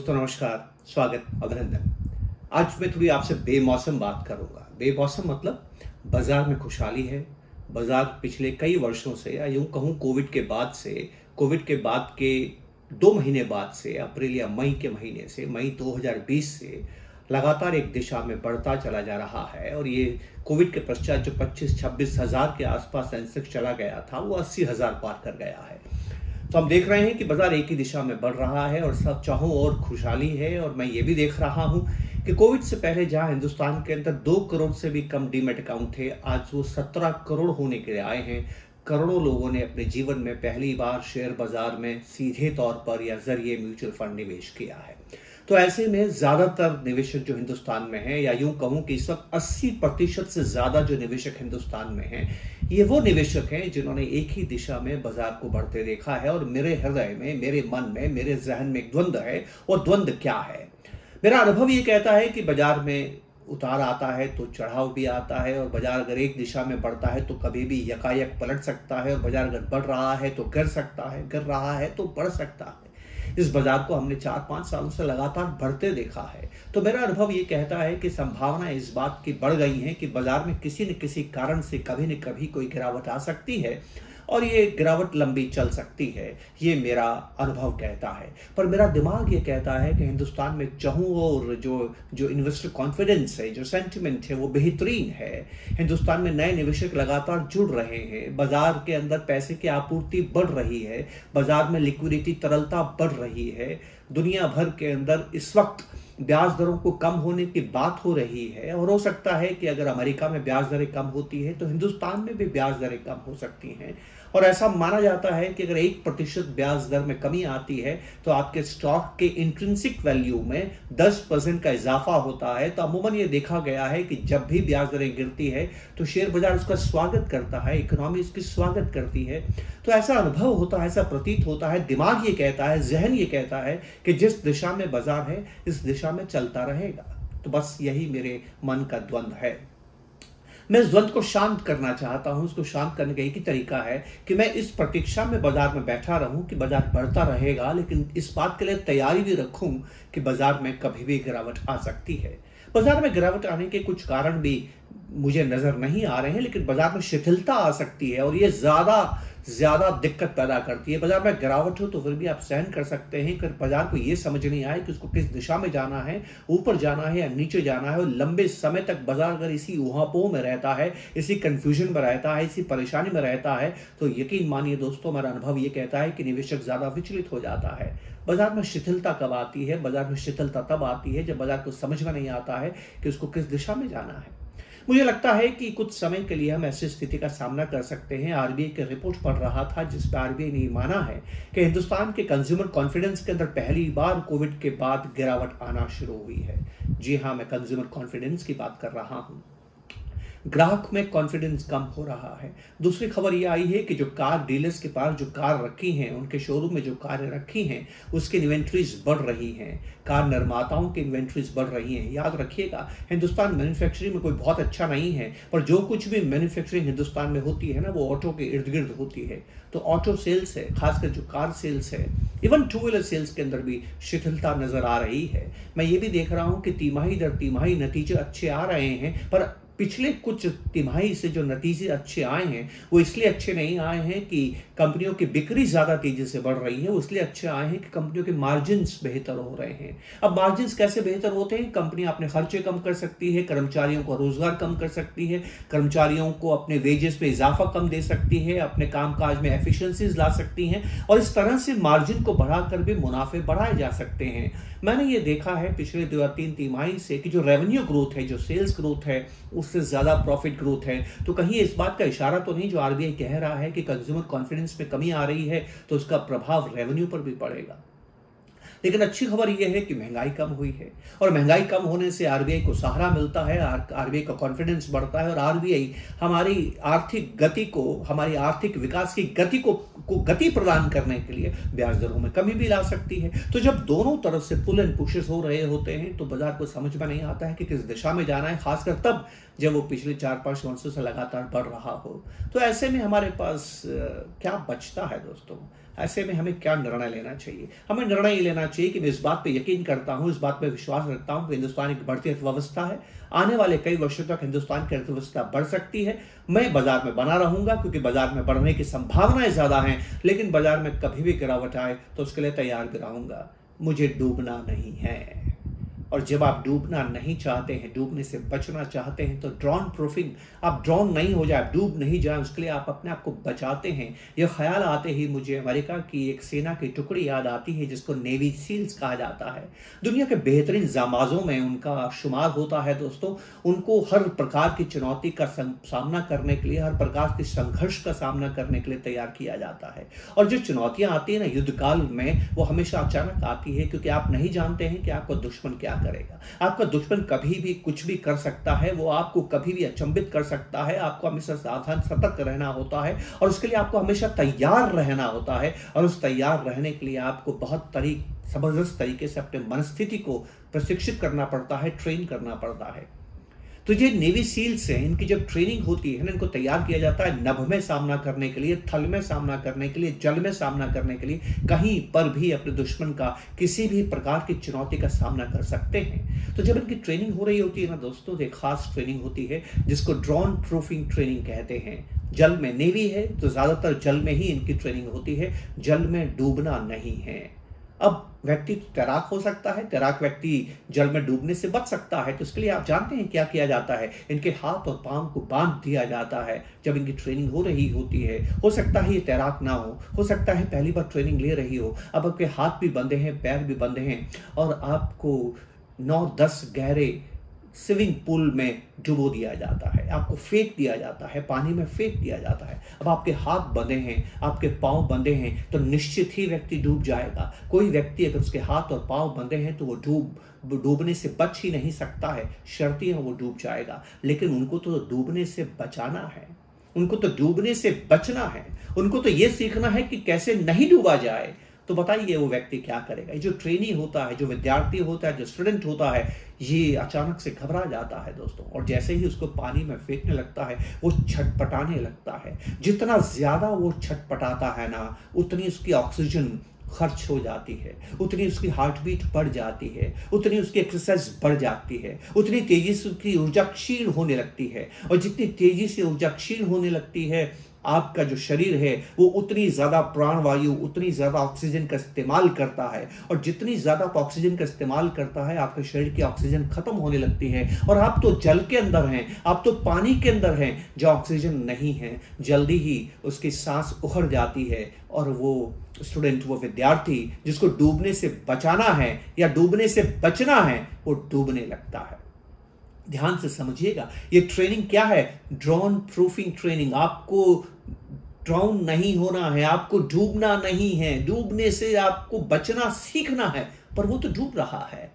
दोस्तों नमस्कार, स्वागत, अभिनंदन। आज मैं थोड़ी आपसे बेमौसम बात करूंगा। बेमौसम मतलब बाजार में खुशहाली है। बाजार पिछले कई वर्षों से या यूं कहूं कोविड के बाद के 2 महीने बाद से, अप्रैल या मई के महीने से, मई 2020 से लगातार एक दिशा में बढ़ता चला जा रहा है। और ये कोविड के पश्चात जो 25-26 हजार के आसपास सेंसेक्स चला गया था, वो 80 हजार पार कर गया है। तो हम देख रहे हैं कि बाजार एक ही दिशा में बढ़ रहा है और सब चाहों और खुशहाली है। और मैं ये भी देख रहा हूं कि कोविड से पहले जहां हिंदुस्तान के अंदर 2 करोड़ से भी कम डीमैट अकाउंट थे, आज वो 17 करोड़ होने के लिए आए हैं। करोड़ों लोगों ने अपने जीवन में पहली बार शेयर बाजार में सीधे तौर पर या जरिए म्यूचुअल फंड निवेश किया है। तो ऐसे में ज्यादातर निवेशक जो हिंदुस्तान में हैं, या यूं कहूं कि इस वक्त 80% से ज्यादा जो निवेशक हिंदुस्तान में हैं, ये वो निवेशक हैं जिन्होंने एक ही दिशा में बाजार को बढ़ते देखा है। और मेरे हृदय में, मेरे मन में, मेरे जहन में एक द्वंद्व है। और द्वंद्व क्या है? मेरा अनुभव ये कहता है कि बाजार में उतार आता है तो चढ़ाव भी आता है। और बाजार अगर एक दिशा में बढ़ता है तो कभी भी यकायक पलट सकता है। और बाजार अगर बढ़ रहा है तो गिर सकता है, गिर रहा है तो बढ़ सकता है। इस बाजार को हमने 4-5 सालों से लगातार बढ़ते देखा है। तो मेरा अनुभव ये कहता है कि संभावना इस बात की बढ़ गई है कि बाजार में किसी न किसी कारण से कभी न कभी कोई गिरावट आ सकती है और ये गिरावट लंबी चल सकती है। ये मेरा अनुभव कहता है। पर मेरा दिमाग ये कहता है कि हिंदुस्तान में चाहूं और जो इन्वेस्टर कॉन्फिडेंस है, जो सेंटिमेंट है, वो बेहतरीन है। हिंदुस्तान में नए निवेशक लगातार जुड़ रहे हैं। बाजार के अंदर पैसे की आपूर्ति बढ़ रही है। बाजार में लिक्विडिटी, तरलता बढ़ रही है। दुनिया भर के अंदर इस वक्त ब्याज दरों को कम होने की बात हो रही है। और हो सकता है कि अगर अमेरिका में ब्याज दरें कम होती है तो हिंदुस्तान में भी ब्याज दरें कम हो सकती हैं। और ऐसा माना जाता है कि अगर 1% ब्याज दर में कमी आती है तो आपके स्टॉक के इंट्रिंसिक वैल्यू में 10% का इजाफा होता है। तो अमूमन ये देखा गया है कि जब भी ब्याज दरें गिरती है तो शेयर बाजार उसका स्वागत करता है, इकोनॉमी इसकी स्वागत करती है। तो ऐसा अनुभव होता है, ऐसा प्रतीत होता है। दिमाग ये कहता है, जहन ये कहता है कि जिस दिशा में बाजार है इस दिशा में चलता रहेगा। तो बस यही मेरे मन का द्वंद्व है। मैं इस द्वंद्व को शांत करना चाहता हूं। इसको शांत करने का एक ही तरीका है कि मैं इस प्रतीक्षा में बाजार में बैठा रहूं कि बाजार बढ़ता रहेगा, लेकिन इस बात के लिए तैयारी भी रखूं कि बाजार में कभी भी गिरावट आ सकती है। बाजार में गिरावट आने के कुछ कारण भी मुझे नजर नहीं आ रहे हैं, लेकिन बाजार में शिथिलता आ सकती है और ये ज्यादा दिक्कत पैदा करती है। बाजार में गिरावट हो तो फिर भी आप सहन कर सकते हैं। अगर बाजार को ये समझ नहीं आए कि उसको किस दिशा में जाना है, ऊपर जाना है या नीचे जाना है, और लंबे समय तक बाजार अगर इसी ऊहापोह में रहता है, इसी कंफ्यूजन में रहता है, इसी परेशानी में रहता है, तो यकीन मानिए दोस्तों, मेरा अनुभव ये कहता है कि निवेशक ज्यादा विचलित हो जाता है। बाजार में शिथिलता कब आती है? बाजार में शिथिलता तब आती है जब बाजार को समझ में नहीं आता है कि उसको किस दिशा में जाना है। मुझे लगता है कि कुछ समय के लिए हम ऐसी स्थिति का सामना कर सकते हैं। आरबीआई की रिपोर्ट पढ़ रहा था जिसमें आरबीआई ने माना है कि हिंदुस्तान के कंज्यूमर कॉन्फिडेंस के अंदर पहली बार कोविड के बाद गिरावट आना शुरू हुई है। जी हां, मैं कंज्यूमर कॉन्फिडेंस की बात कर रहा हूं। ग्राहक में कॉन्फिडेंस कम हो रहा है। दूसरी खबर यह आई है कि जो कार डीलर्स के पास जो कार रखी हैं, उनके शोरूम में जो कारें रखी हैं, उसकी इन्वेंट्रीज बढ़ रही हैं। कार निर्माताओं की इन्वेंट्रीज बढ़ रही हैं। याद रखिएगा, हिंदुस्तान मैन्युफैक्चरिंग में कोई बहुत अच्छा नहीं है, पर जो कुछ भी मैन्युफैक्चरिंग हिंदुस्तान में होती है ना, वो ऑटो के इर्द गिर्द होती है। तो ऑटो सेल्स है, खासकर जो कार सेल्स है, इवन 2 व्हीलर सेल्स के अंदर भी शिथिलता नजर आ रही है। मैं ये भी देख रहा हूं कि तिमाही दर तिमाही नतीजे अच्छे आ रहे हैं, पर पिछले कुछ तिमाही से जो नतीजे अच्छे आए हैं वो इसलिए अच्छे नहीं आए हैं कि कंपनियों की बिक्री ज्यादा तेजी से बढ़ रही है, वो इसलिए अच्छे आए हैं कि कंपनियों के मार्जिन्स बेहतर हो रहे हैं। अब मार्जिन्स कैसे बेहतर होते हैं? कंपनी अपने खर्चे कम कर सकती है, कर्मचारियों को रोजगार कम कर सकती है, कर्मचारियों को अपने वेजेस में इजाफा कम दे सकती है, अपने कामकाज में एफिशिएंसीज ला सकती हैं, और इस तरह से मार्जिन को बढ़ाकर भी मुनाफे बढ़ाए जा सकते हैं। मैंने ये देखा है पिछले 2 या 3 तिमाही से कि जो रेवेन्यू ग्रोथ है, जो सेल्स ग्रोथ है, उससे ज्यादा प्रॉफिट ग्रोथ है। तो कहीं इस बात का इशारा तो नहीं जो आरबीआई कह रहा है कि कंज्यूमर कॉन्फिडेंस में कमी आ रही है तो उसका प्रभाव रेवेन्यू पर भी पड़ेगा। लेकिन अच्छी खबर यह है कि महंगाई कम हुई है, और महंगाई कम होने से आरबीआई को सहारा मिलता है, आरबीआई का कॉन्फिडेंस बढ़ता है, और आरबीआई हमारी आर्थिक गति को, हमारी आर्थिक विकास की गति को गति प्रदान करने के लिए ब्याज दरों में कमी भी ला सकती है। तो जब दोनों तरफ से पुल एंड पुशेस हो रहे होते हैं तो बाजार को समझ में नहीं आता है कि किस दिशा में जाना है, खासकर तब जब वो पिछले 4-5 वर्षों से लगातार बढ़ रहा हो। तो ऐसे में हमारे पास क्या बचता है दोस्तों? ऐसे में हमें क्या निर्णय लेना चाहिए? हमें निर्णय लेना चाहिए कि मैं इस बात पे यकीन करता हूं, इस बात पे विश्वास रखता हूं कि हिंदुस्तान एक बढ़ती अर्थव्यवस्था है। आने वाले कई वर्षों तक हिंदुस्तान की अर्थव्यवस्था बढ़ सकती है। मैं बाजार में बना रहूंगा क्योंकि बाजार में बढ़ने की संभावनाएं ज्यादा हैं, लेकिन बाजार में कभी भी गिरावट आए तो उसके लिए तैयार भी रहूंगा। मुझे डूबना नहीं है। और जब आप डूबना नहीं चाहते हैं, डूबने से बचना चाहते हैं, तो ड्रॉन प्रूफिंग, आप ड्रॉन नहीं हो जाए, डूब नहीं जाए, उसके लिए आप अपने आप को बचाते हैं। यह ख्याल आते ही मुझे अमेरिका की एक सेना की टुकड़ी याद आती है जिसको नेवी सील्स कहा जाता है। दुनिया के बेहतरीन जामाजों में उनका शुमार होता है दोस्तों। उनको हर प्रकार की चुनौती का सामना करने के लिए, हर प्रकार के संघर्ष का सामना करने के लिए तैयार किया जाता है। और जो चुनौतियां आती है ना युद्ध काल में, वो हमेशा अचानक आती है, क्योंकि आप नहीं जानते हैं कि आपका दुश्मन क्या करेगा। आपका दुश्मन कभी भी कुछ भी कर सकता है, वो आपको कभी भी अचंभित कर सकता है। आपको हमेशा सावधान सतर्क रहना होता है और उसके लिए आपको हमेशा तैयार रहना होता है। और उस तैयार रहने के लिए आपको बहुत जबरदस्त तरीके से अपने मनस्थिति को प्रशिक्षित करना पड़ता है, ट्रेन करना पड़ता है। तो ये नेवी सील्स हैं, इनकी जब ट्रेनिंग होती है ना, इनको तैयार किया जाता है नभ में सामना करने के लिए, थल में सामना करने के लिए, जल में सामना करने के लिए, कहीं पर भी अपने दुश्मन का किसी भी प्रकार की चुनौती का सामना कर सकते हैं। तो जब इनकी ट्रेनिंग हो रही होती है ना दोस्तों, एक खास ट्रेनिंग होती है जिसको ड्रोन प्रूफिंग ट्रेनिंग कहते हैं। जल में नेवी है तो ज्यादातर जल में ही इनकी ट्रेनिंग होती है, जल में डूबना नहीं है। अब व्यक्ति तैराक हो सकता है, तैराक व्यक्ति जल में डूबने से बच सकता है, तो इसके लिए आप जानते हैं क्या किया जाता है। इनके हाथ और पांव को बांध दिया जाता है जब इनकी ट्रेनिंग हो रही होती है। हो सकता है ये तैराक ना हो सकता है पहली बार ट्रेनिंग ले रही हो। अब आपके हाथ भी बंधे हैं, पैर भी बंधे हैं और आपको 9-10 गहरे स्विमिंग पूल में डुबो दिया जाता है, आपको फेंक दिया जाता है, पानी में फेंक दिया जाता है। अब आपके हाथ बंधे हैं, आपके पांव बंधे हैं, तो निश्चित ही व्यक्ति डूब जाएगा। कोई व्यक्ति अगर उसके हाथ और पांव बंधे हैं तो वो डूबने से बच ही नहीं सकता है, शर्तियां वो डूब जाएगा। लेकिन उनको तो डूबने से बचाना है, उनको तो डूबने से बचना है, उनको तो ये सीखना है कि कैसे नहीं डूबा जाए। तो बताइए वो व्यक्ति क्या करेगा। जो ट्रेनी होता है, जो विद्यार्थी होता है, जो स्टूडेंट होता है, ये अचानक से घबरा जाता है दोस्तों, और जैसे ही उसको पानी में फेंकने लगता है वो छटपटाने लगता है। जितना ज्यादा वो छटपटाता है ना, उतनी उसकी ऑक्सीजन खर्च हो जाती है, उतनी उसकी हार्ट बीट बढ़ जाती है, उतनी उसकी एक्सरसाइज बढ़ जाती है, उतनी तेजी से उसकी ऊर्जा क्षीण होने लगती है। और जितनी तेजी से ऊर्जा क्षीण होने लगती है आपका जो शरीर है, वो उतनी ज्यादा प्राणवायु, उतनी ज्यादा ऑक्सीजन का इस्तेमाल करता है। और जितनी ज्यादा ऑक्सीजन का इस्तेमाल करता है, आपके शरीर की ऑक्सीजन खत्म होने लगती है। और आप तो जल के अंदर हैं, आप तो पानी के अंदर हैं, जो ऑक्सीजन नहीं है, जल्दी ही उसकी सांस उखड़ जाती है और वो स्टूडेंट, वो विद्यार्थी जिसको डूबने से बचाना है या डूबने से बचना है, वो डूबने लगता है। ध्यान से समझिएगा, ये ट्रेनिंग क्या है? Drone proofing training. आपको ड्राउन नहीं होना है, आपको डूबना नहीं है, डूबने से आपको बचना सीखना है। पर वो तो डूब रहा है।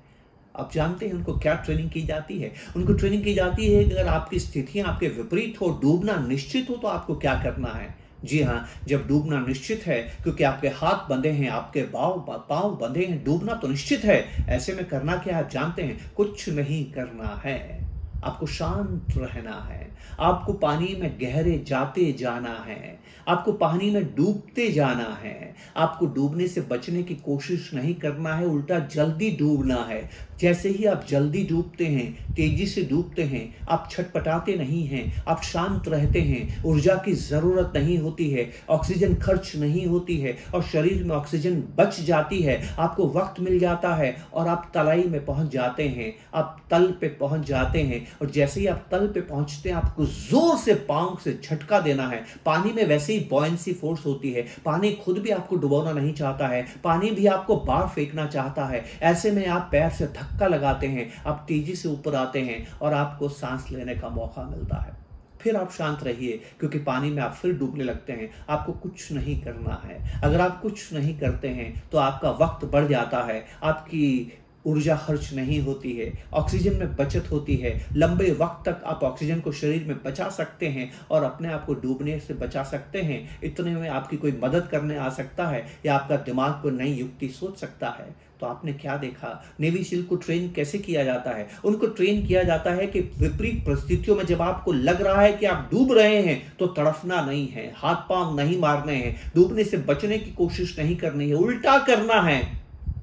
आप जानते हैं उनको क्या ट्रेनिंग की जाती है? उनको ट्रेनिंग की जाती है कि अगर आपकी स्थितियां आपके विपरीत हो, डूबना निश्चित हो, तो आपको क्या करना है। जी हाँ, जब डूबना निश्चित है, क्योंकि आपके हाथ बंधे हैं, आपके पांव बंधे हैं, डूबना तो निश्चित है। ऐसे में करना क्या है आप जानते हैं? कुछ नहीं करना है, आपको शांत रहना है, आपको पानी में गहरे जाते जाना है, आपको पानी में डूबते जाना है, आपको डूबने से बचने की कोशिश नहीं करना है, उल्टा जल्दी डूबना है। जैसे ही आप जल्दी डूबते हैं, तेजी से डूबते हैं, आप छटपटाते नहीं हैं, आप शांत रहते हैं, ऊर्जा की जरूरत नहीं होती है, ऑक्सीजन खर्च नहीं होती है और शरीर में ऑक्सीजन बच जाती है, आपको वक्त मिल जाता है और आप तलाई में पहुंच जाते हैं, आप तल पे पहुंच जाते हैं। और जैसे ही आप तल पे पहुंचते हैं, आपको जोर से पांव से झटका देना है। पानी में वैसे ही बॉयंसी फोर्स होती है, पानी खुद भी आपको डुबोना नहीं चाहता है, पानी भी आपको बाहर फेंकना चाहता है। ऐसे में आप पैर से धक्का लगाते हैं, आप तेजी से ऊपर आते हैं और आपको सांस लेने का मौका मिलता है। फिर आप शांत रहिए, क्योंकि पानी में आप फिर डूबने लगते हैं। आपको कुछ नहीं करना है। अगर आप कुछ नहीं करते हैं तो आपका वक्त बढ़ जाता है, आपकी ऊर्जा खर्च नहीं होती है, ऑक्सीजन में बचत होती है। लंबे वक्त तक आप ऑक्सीजन को शरीर में बचा सकते हैं और अपने आप को डूबने से बचा सकते हैं। इतने में आपकी कोई मदद करने आ सकता है या आपका दिमाग को नई युक्ति सोच सकता है। तो आपने क्या देखा, नेवी सील को ट्रेन कैसे किया जाता है? उनको ट्रेन किया जाता है कि विपरीत परिस्थितियों में जब आपको लग रहा है कि आप डूब रहे हैं, तो तड़फना नहीं है, हाथ पांव नहीं मारने हैं, डूबने से बचने की कोशिश नहीं करनी है, उल्टा करना है।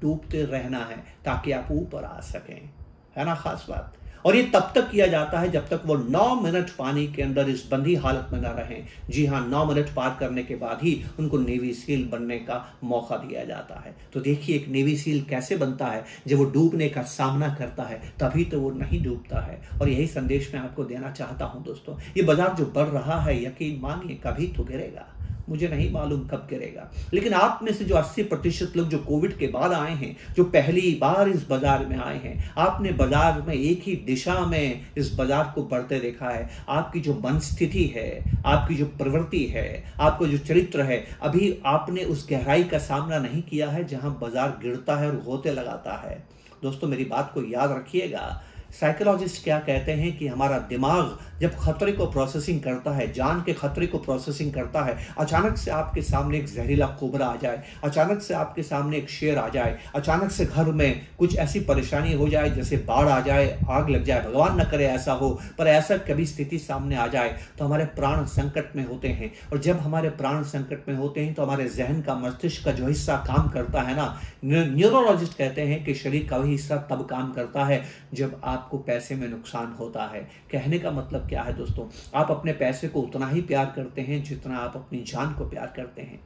डूबते रहना है ताकि आप ऊपर आ सकें, है ना खास बात। और ये तब तक किया जाता है जब तक वो 9 मिनट पानी के अंदर इस बंदी हालत में ना रहें। जी हाँ, 9 मिनट पार करने के बाद ही उनको नेवी सील बनने का मौका दिया जाता है। तो देखिए एक नेवी सील कैसे बनता है, जब वो डूबने का सामना करता है तभी तो वो नहीं डूबता है। और यही संदेश मैं आपको देना चाहता हूं दोस्तों। ये बाजार जो बढ़ रहा है, यकीन मानिए कभी तो गिरेगा, मुझे नहीं मालूम कब गिरेगा, लेकिन आप में से जो 80% लोग जो कोविड के बाद आए हैं, जो पहली बार इस बाजार में आए हैं, आपने बाजार में एक ही दिशा में इस बाजार को बढ़ते देखा है। आपकी जो मन स्थिति है, आपकी जो प्रवृत्ति है, आपका जो चरित्र है, अभी आपने उस गहराई का सामना नहीं किया है जहां बाजार गिरता है और होते लगाता है। दोस्तों मेरी बात को याद रखिएगा। साइकोलॉजिस्ट क्या कहते हैं कि हमारा दिमाग जब खतरे को प्रोसेसिंग करता है, जान के खतरे को प्रोसेसिंग करता है, अचानक से आपके सामने एक जहरीला कोबरा आ जाए, अचानक से आपके सामने एक शेर आ जाए, अचानक से घर में कुछ ऐसी परेशानी हो जाए जैसे बाढ़ आ जाए, आग लग जाए, भगवान न करे ऐसा हो, पर ऐसा कभी स्थिति सामने आ जाए तो हमारे प्राण संकट में होते हैं। और जब हमारे प्राण संकट में होते हैं तो हमारे जहन का, मस्तिष्क का जो हिस्सा काम करता है ना, न्यूरोलॉजिस्ट कहते हैं कि शरीर का वही हिस्सा तब काम करता है जब आपको पैसे में नुकसान होता है। कहने का मतलब क्या है दोस्तों, आप अपने पैसे को उतना ही प्यार करते हैं जितना आप अपनी जान को प्यार करते हैं।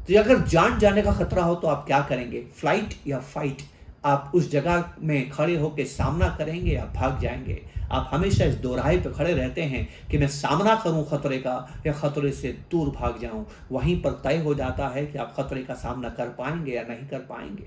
तो अगर जान जाने का खतरा हो तो आप क्या करेंगे, फ्लाइट या फाइट? आप उस जगह में खड़े होकर सामना करेंगे या भाग जाएंगे? आप हमेशा इस दोराहे पे खड़े रहते हैं कि मैं सामना करूं खतरे का या खतरे से दूर भाग जाऊं। वहीं पर तय हो जाता है कि आप खतरे का सामना कर पाएंगे या नहीं कर पाएंगे।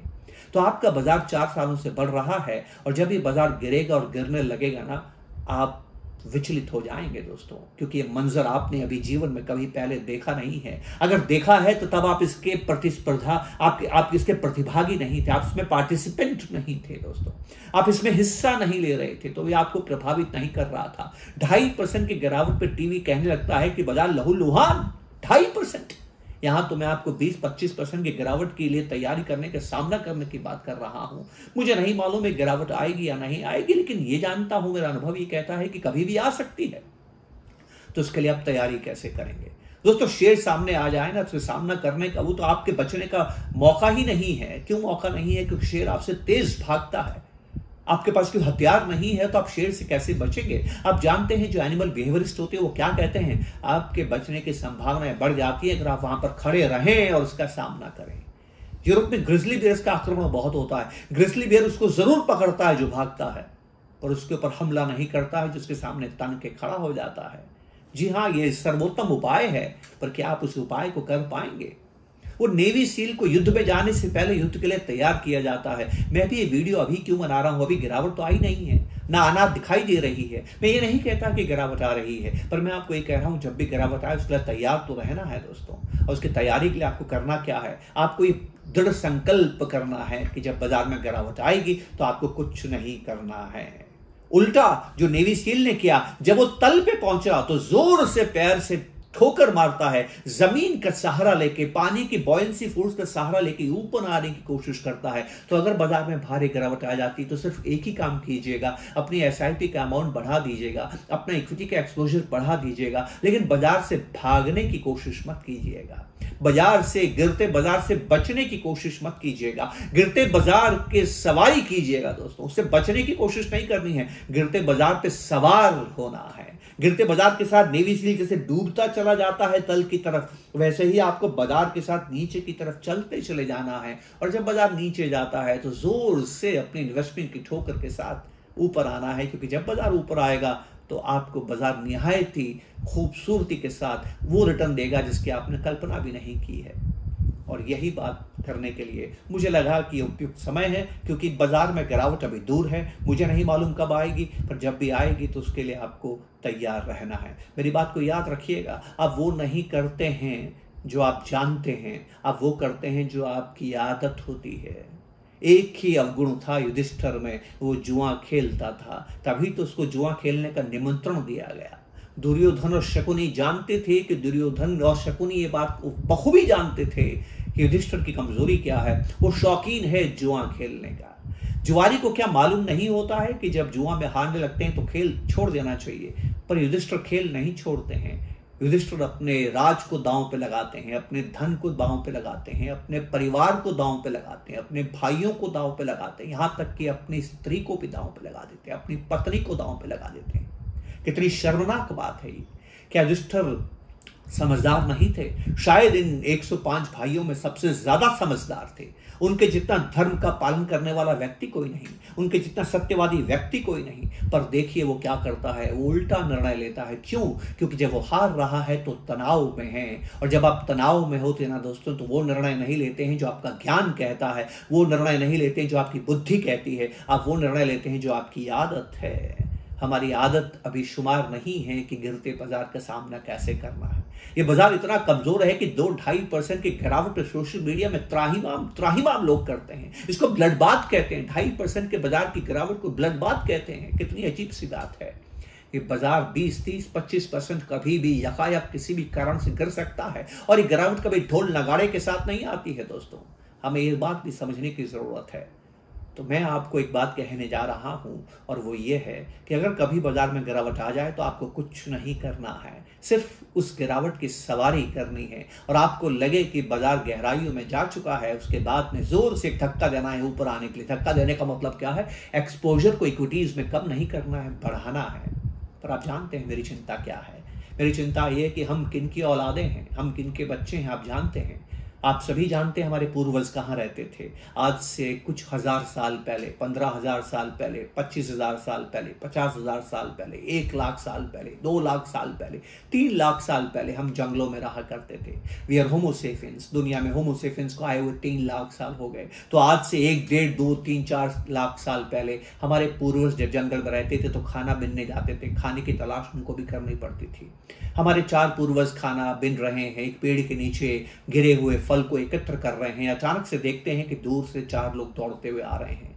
तो आपका बाजार 4 सालों से बढ़ रहा है और जब ये बाजार गिरेगा और गिरने लगेगा ना, आप विचलित हो जाएंगे दोस्तों, क्योंकि ये मंजर आपने अभी जीवन में कभी पहले देखा नहीं है। अगर देखा है तो तब आप इसके प्रतिस्पर्धा, आप इसके प्रतिभागी नहीं थे, आप इसमें पार्टिसिपेंट नहीं थे दोस्तों, आप इसमें हिस्सा नहीं ले रहे थे, तो ये आपको प्रभावित नहीं कर रहा था। 2.5% की गिरावट पे टीवी कहने लगता है कि बाजार लहूलुहान। 2.5%। यहां तो मैं आपको 20-25% की गिरावट के लिए तैयारी करने के, सामना करने की बात कर रहा हूं। मुझे नहीं मालूम है गिरावट आएगी या नहीं आएगी, लेकिन ये जानता हूं, मेरा अनुभव ये कहता है कि कभी भी आ सकती है। तो उसके लिए आप तैयारी कैसे करेंगे दोस्तों? शेर सामने आ जाए ना तो सामना करने का, वो तो आपके बचने का मौका ही नहीं है। क्यों मौका नहीं है? क्योंकि शेर आपसे तेज भागता है। आपके पास कोई हथियार नहीं है तो आप शेर से कैसे बचेंगे? आप जानते हैं जो एनिमल बिहेवियरिस्ट होते हैं वो क्या कहते हैं, आपके बचने की संभावनाएं बढ़ जाती है अगर आप वहां पर खड़े रहें और उसका सामना करें। यूरोप में ग्रिजली बियर्स का आक्रमण बहुत होता है। ग्रिजली बियर उसको जरूर पकड़ता है जो भागता है, पर उसके ऊपर हमला नहीं करता है जिसके सामने तन के खड़ा हो जाता है। जी हाँ, ये सर्वोत्तम उपाय है, पर क्या आप उस उपाय को कर पाएंगे? वो नेवी सील को युद्ध में जाने से पहले युद्ध के लिए तैयार किया जाता है। मैं भी ये वीडियो अभी क्यों बना रहा हूं, अभी गिरावट तो आई नहीं है, ना आना दिखाई दे रही है। मैं ये नहीं कहता कि गिरावट आ रही है, पर मैं आपको ये कह रहा हूं जब भी गिरावट आए उसके लिए तैयार तो रहना है दोस्तों। और उसकी तैयारी के लिए आपको करना क्या है, आपको ये दृढ़ संकल्प करना है कि जब बाजार में गिरावट आएगी तो आपको कुछ नहीं करना है। उल्टा जो नेवी सील ने किया, जब वो तल पे पहुंचा तो जोर से पैर से ठोकर मारता है, जमीन का सहारा लेके, पानी की बॉयंसी फोर्स का सहारा लेके ऊपर आने की कोशिश करता है। तो अगर बाजार में भारी गिरावट आ जाती तो सिर्फ एक ही काम कीजिएगा, अपनी एसआईपी का अमाउंट बढ़ा दीजिएगा, अपना इक्विटी का एक्सपोजर बढ़ा दीजिएगा, लेकिन बाजार से भागने की कोशिश मत कीजिएगा। बाजार से, गिरते बाजार से बचने की कोशिश मत कीजिएगा। गिरते बाजार के सवारी कीजिएगा दोस्तों, उससे बचने की कोशिश नहीं करनी है, गिरते बाजार पे सवार होना है। गिरते बाजार के साथ नेवी सील जैसे डूबता चला जाता है तल की तरफ, वैसे ही आपको बाजार के साथ नीचे की तरफ चलते चले जाना है। और जब बाजार नीचे जाता है तो जोर से अपनी इन्वेस्टमेंट की ठोकर के साथ ऊपर आना है, क्योंकि जब बाजार ऊपर आएगा तो आपको बाजार निहायत ही खूबसूरती के साथ वो रिटर्न देगा जिसकी आपने कल्पना भी नहीं की है। और यही बात करने के लिए मुझे लगा कि उपयुक्त समय है, क्योंकि बाजार में गिरावट अभी दूर है, मुझे नहीं मालूम कब आएगी, पर जब भी आएगी तो उसके लिए आपको तैयार रहना है। मेरी बात को याद रखिएगा, आप वो नहीं करते हैं जो आप जानते हैं, आप वो करते हैं जो आपकी आदत होती है। एक ही अवगुण था युधिष्ठिर में, वो जुआ खेलता था, तभी तो उसको जुआ खेलने का निमंत्रण दिया गया। दुर्योधन और शकुनी जानते थे कि दुर्योधन और शकुनी ये बात बखूबी जानते थे कि युधिष्ठिर की कमजोरी क्या है, वो शौकीन है जुआ खेलने का। जुआरी को क्या मालूम नहीं होता है कि जब जुआ में हारने लगते हैं तो खेल छोड़ देना चाहिए, पर युधिष्ठिर खेल नहीं छोड़ते हैं। युधिष्ठिर अपने राज को दांव पे लगाते हैं, अपने धन को दांव पे लगाते हैं, अपने परिवार को दांव पे लगाते हैं, अपने भाइयों को दांव पे लगाते हैं, यहां तक कि अपनी स्त्री को भी दांव पे लगा देते हैं, अपनी पत्नी को दांव पे लगा देते हैं। कितनी शर्मनाक बात है ये। क्या युधिष्ठिर समझदार नहीं थे? शायद इन 105 भाइयों में सबसे ज्यादा समझदार थे। उनके जितना धर्म का पालन करने वाला व्यक्ति कोई नहीं, उनके जितना सत्यवादी व्यक्ति कोई नहीं। पर देखिए वो क्या करता है, वो उल्टा निर्णय लेता है। क्यों? क्योंकि जब वो हार रहा है तो तनाव में है, और जब आप तनाव में होते ना दोस्तों, तो वो निर्णय नहीं लेते हैं जो आपका ज्ञान कहता है, वो निर्णय नहीं लेते हैं जो आपकी बुद्धि कहती है, आप वो निर्णय लेते हैं जो आपकी आदत है। हमारी आदत अभी शुमार नहीं है कि गिरते बाजार का सामना कैसे करना है। ये बाजार इतना कमजोर है कि 2-2.5% की गिरावट सोशल मीडिया में त्राहिमाम लोग करते हैं। इसको ब्लड बाथ कहते हैं। 2.5% के बाजार की गिरावट को ब्लड बाथ कहते हैं। कितनी अजीब सी बात है। ये बाजार 20-30-25% कभी भी यकायक किसी भी कारण से गिर सकता है, और ये गिरावट कभी ढोल नगाड़े के साथ नहीं आती है दोस्तों। हमें ये बात भी समझने की जरूरत है। तो मैं आपको एक बात कहने जा रहा हूं, और वो ये है कि अगर कभी बाजार में गिरावट आ जाए तो आपको कुछ नहीं करना है, सिर्फ उस गिरावट की सवारी करनी है। और आपको लगे कि बाजार गहराइयों में जा चुका है, उसके बाद में जोर से धक्का देना है ऊपर आने के लिए। धक्का देने का मतलब क्या है? एक्सपोजर को इक्विटीज में कम नहीं करना है, बढ़ाना है। पर आप जानते हैं मेरी चिंता क्या है? मेरी चिंता ये है कि हम किन की औलादें हैं, हम किन के बच्चे हैं। आप जानते हैं, आप सभी जानते हैं हमारे पूर्वज कहाँ रहते थे। आज से कुछ हजार साल पहले, 15,000 साल पहले, 25,000 साल पहले, 50,000 साल पहले, 1 लाख साल पहले, 2 लाख साल पहले, 3 लाख साल पहले हम जंगलों में रहा करते थे। We are homo sapiens. दुनिया में होमोसेपियंस को आए हुए 3 लाख साल हो गए। तो आज से 1, 1.5, 2, 3, 4 लाख साल पहले हमारे पूर्वज जब जंगल में रहते थे तो खाना बीनने जाते थे। खाने की तलाश उनको भी करनी पड़ती थी। हमारे 4 पूर्वज खाना बीन रहे हैं, एक पेड़ के नीचे गिरे हुए फल को एकत्र कर रहे हैं। अचानक से देखते हैं कि दूर से 4 लोग दौड़ते हुए आ रहे हैं।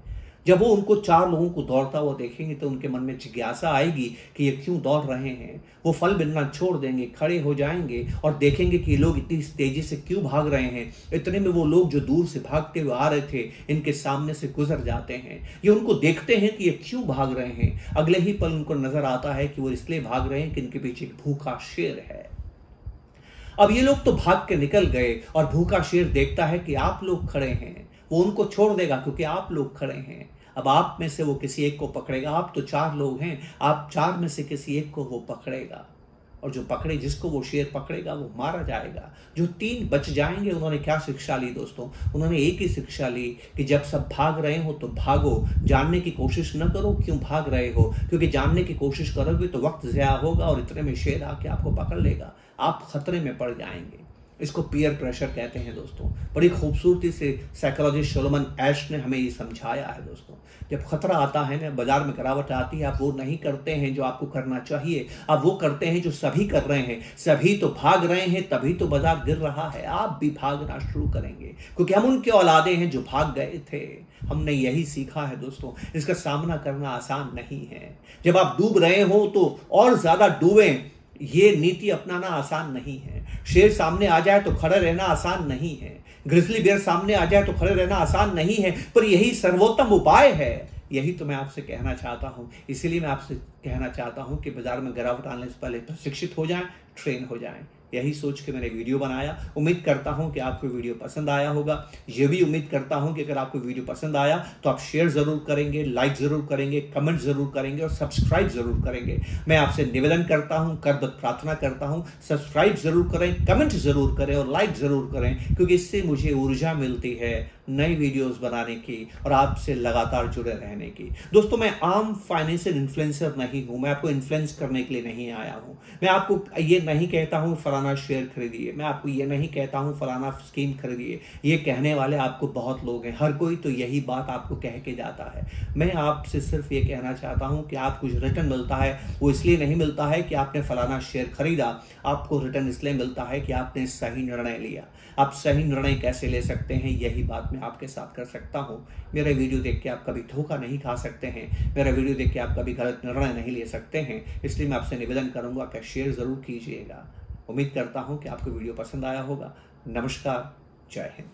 जब वो उनको 4 लोगों को दौड़ता हुआ देखेंगे तो उनके मन में जिज्ञासा आएगी कि ये क्यों दौड़ रहे हैं। वो फल बिनना छोड़ देंगे, खड़े हो जाएंगे और देखेंगे कि ये लोग इतनी तेजी से क्यों भाग रहे हैं। इतने में वो लोग जो दूर से भागते हुए आ रहे थे इनके सामने से गुजर जाते हैं। ये उनको देखते हैं कि ये क्यों भाग रहे हैं। अगले ही पल उनको नजर आता है कि वो इसलिए भाग रहे हैं कि इनके पीछे एक भूखा शेर है। अब ये लोग तो भाग के निकल गए और भूखा शेर देखता है कि आप लोग खड़े हैं, वो उनको छोड़ देगा क्योंकि आप लोग खड़े हैं। अब आप में से वो किसी एक को पकड़ेगा। आप तो 4 लोग हैं, आप 4 में से किसी एक को वो पकड़ेगा, और जो पकड़े, जिसको वो शेर पकड़ेगा वो मारा जाएगा। जो 3 बच जाएंगे उन्होंने क्या शिक्षा ली दोस्तों? उन्होंने एक ही शिक्षा ली कि जब सब भाग रहे हो तो भागो, जानने की कोशिश न करो क्यों भाग रहे हो, क्योंकि जानने की कोशिश करोगे तो वक्त ज़या होगा और इतने में शेर आके आपको पकड़ लेगा, आप खतरे में पड़ जाएंगे। इसको पीयर प्रेशर कहते हैं दोस्तों। बड़ी खूबसूरती से साइकोलॉजिस्ट सोलोमन एश ने हमें ये समझाया है दोस्तों। जब खतरा आता है ना, बाजार में गिरावट आती है, आप वो नहीं करते हैं जो आपको करना चाहिए, आप वो करते हैं जो सभी कर रहे हैं। सभी तो भाग रहे हैं, तभी तो बाजार गिर रहा है। आप भी भागना शुरू करेंगे क्योंकि हम उनके औलादे हैं जो भाग गए थे। हमने यही सीखा है दोस्तों। इसका सामना करना आसान नहीं है। जब आप डूब रहे हो तो और ज्यादा डूबें, ये नीति अपनाना आसान नहीं है। शेर सामने आ जाए तो खड़े रहना आसान नहीं है। ग्रिजली बेयर सामने आ जाए तो खड़े रहना आसान नहीं है, पर यही सर्वोत्तम उपाय है। यही तो मैं आपसे कहना चाहता हूं। इसीलिए मैं आपसे कहना चाहता हूं कि बाजार में गिरावट आने से पहले प्रशिक्षित हो जाएं, ट्रेन हो जाएं। यही सोच के मैंने वीडियो बनाया। उम्मीद करता हूं कि आपको वीडियो पसंद आया होगा। ये भी उम्मीद करता हूं कि अगर आपको वीडियो पसंद आया तो आप शेयर जरूर करेंगे, लाइक जरूर करेंगे, कमेंट जरूर करेंगे और सब्सक्राइब जरूर करेंगे। मैं आपसे निवेदन करता हूं, करबद्ध प्रार्थना करता हूं, सब्सक्राइब जरूर करें, कमेंट जरूर करें और लाइक जरूर करें, क्योंकि इससे मुझे ऊर्जा मिलती है नई वीडियोस बनाने की और आपसे लगातार जुड़े रहने की। दोस्तों, मैं आम फाइनेंशियल इन्फ्लुएंसर नहीं हूं। मैं आपको इन्फ्लुएंस करने के लिए नहीं आया हूं। मैं आपको ये नहीं कहता हूं फलाना शेयर खरीदिए, मैं आपको ये नहीं कहता हूं फलाना स्कीम खरीदिए। ये कहने वाले आपको बहुत लोग हैं, हर कोई तो यही बात आपको कह के जाता है। मैं आपसे सिर्फ ये कहना चाहता हूं कि आप कुछ रिटर्न मिलता है, वो इसलिए नहीं मिलता है कि आपने फलाना शेयर खरीदा। आपको रिटर्न इसलिए मिलता है कि आपने सही निर्णय लिया। आप सही निर्णय कैसे ले सकते हैं, यही बात मैं आपके साथ कर सकता हूं। मेरा वीडियो देख के आप कभी धोखा नहीं खा सकते हैं, मेरा वीडियो देख के आप कभी गलत निर्णय नहीं ले सकते हैं। इसलिए मैं आपसे निवेदन करूंगा कि शेयर जरूर कीजिएगा। उम्मीद करता हूं कि आपको वीडियो पसंद आया होगा। नमस्कार, जय हिंद।